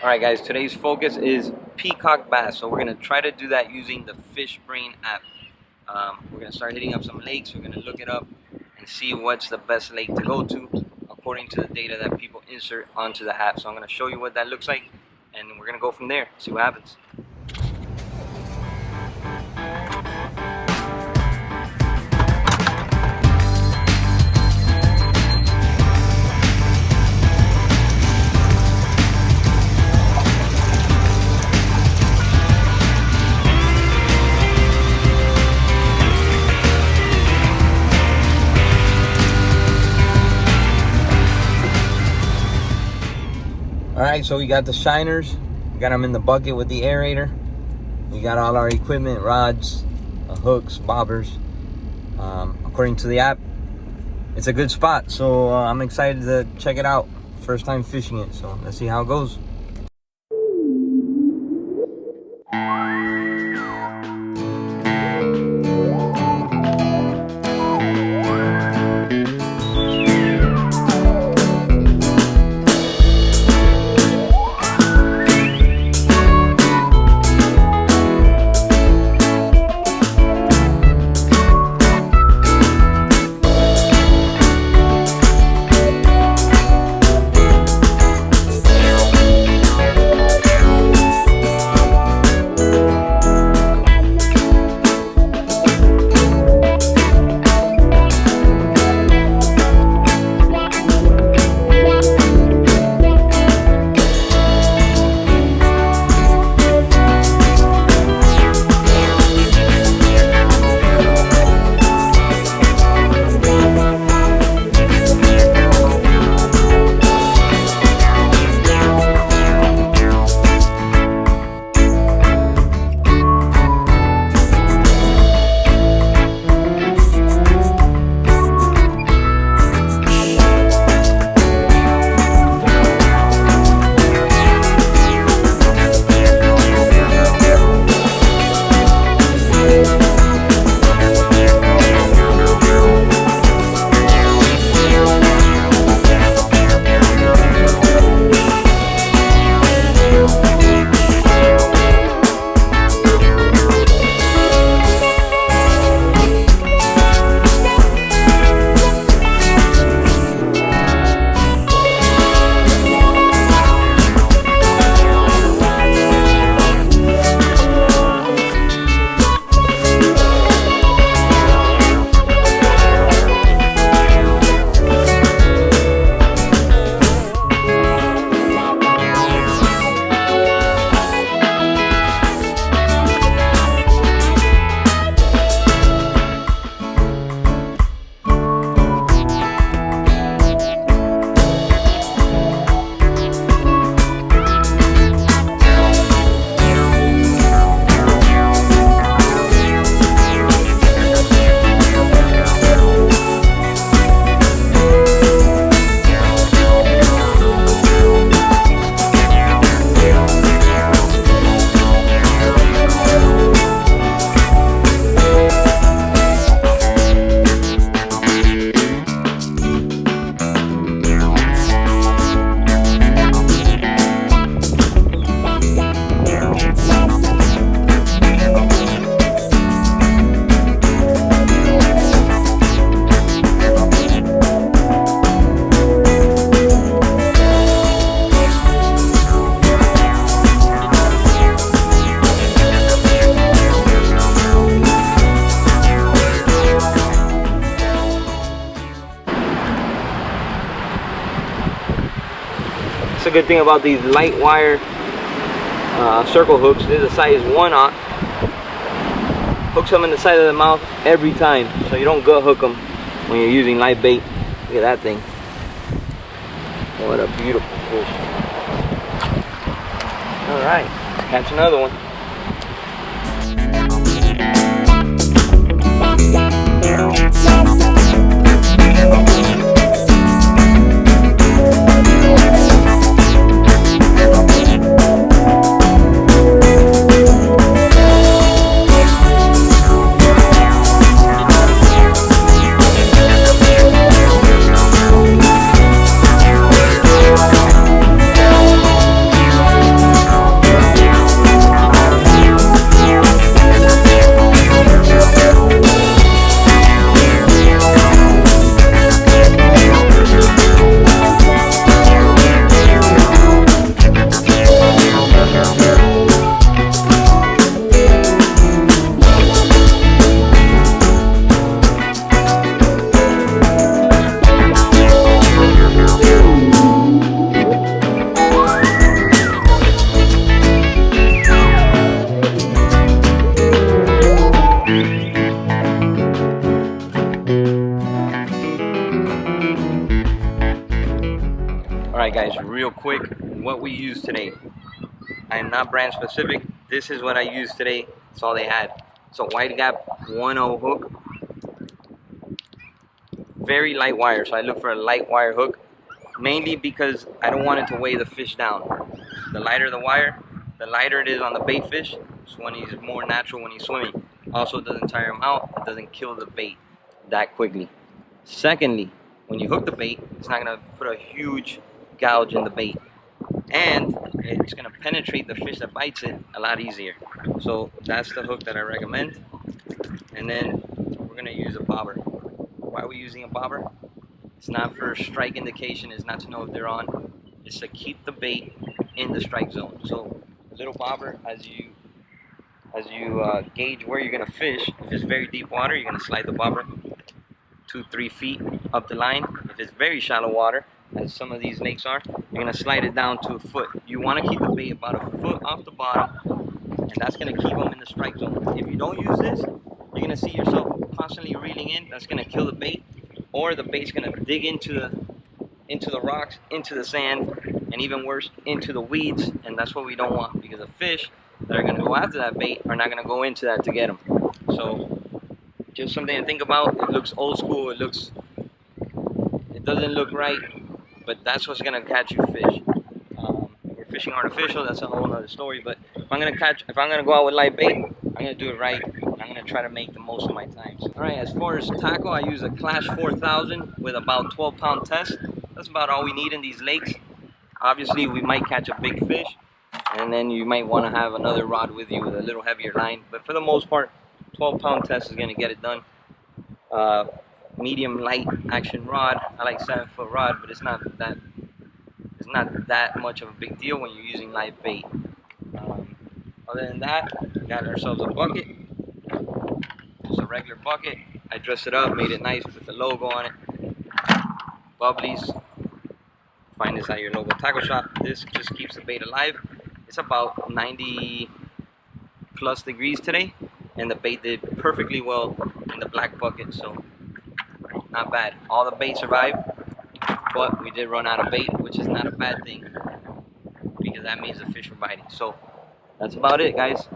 Alright guys, today's focus is Peacock bass. So we're going to try to do that using the Fish Brain app. We're going to start hitting up some lakes. We're going to look it up and see what's the best lake to go to according to the data that people insert onto the app. So I'm going to show you what that looks like and we're going to go from there, see what happens. Alright, so we got the shiners, we got them in the bucket with the aerator. We got all our equipment, rods, hooks, bobbers. According to the app, it's a good spot, so I'm excited to check it out. First time fishing it, so let's see how it goes. That's a good thing about these light wire circle hooks. There's a size 1/0. Hooks them in the side of the mouth every time, so you don't gut hook them when you're using light bait. Look at that thing. What a beautiful fish. All right, catch another one. quick what we use today. I am not brand specific. This is what I used today. That's all they had. So White Gap 1.0 hook. Very light wire. So I look for a light wire hook. Mainly because I don't want it to weigh the fish down. The lighter the wire, the lighter it is on the bait fish. So when he's more natural when he's swimming. Also it doesn't tire him out. It doesn't kill the bait that quickly. Secondly, when you hook the bait, it's not going to put a huge gouge in the bait. And it's going to penetrate the fish that bites it a lot easier. So that's the hook that I recommend. And then we're going to use a bobber. Why are we using a bobber? It's not for strike indication. It's not to know if they're on. It's to keep the bait in the strike zone. So a little bobber, as you gauge where you're going to fish. If it's very deep water, you're going to slide the bobber 2-3 feet up the line. If it's very shallow water, as some of these lakes are, you're going to slide it down to a foot. You want to keep the bait about a foot off the bottom, and that's going to keep them in the strike zone. If you don't use this, you're going to see yourself constantly reeling in. That's going to kill the bait, or the bait's going to dig into the rocks, into the sand, and even worse, into the weeds, and that's what we don't want, because the fish that are going to go after that bait are not going to go into that to get them. So just something to think about. It looks old school, it doesn't look right, but that's what's going to catch you fish. We're fishing artificial, that's a whole other story, but if I'm going to go out with light bait, I'm going to do it right, and I'm going to try to make the most of my times. Alright, as far as tackle, I use a Clash 4000 with about 12-pound test. That's about all we need in these lakes. Obviously, we might catch a big fish, and then you might want to have another rod with you with a little heavier line, but for the most part, 12-pound test is going to get it done. Medium light action rod. I like 7-foot rod, but it's not that much of a big deal when you're using live bait. Other than that, we got ourselves a bucket, just a regular bucket. I dressed it up, made it nice with the logo on it, bubblies. Find this at your local tackle shop. This just keeps the bait alive. It's about 90 plus degrees today, and the bait did perfectly well in the black bucket, so not bad. All the bait survived, but we did run out of bait, which is not a bad thing, because that means the fish were biting. So that's about it, guys.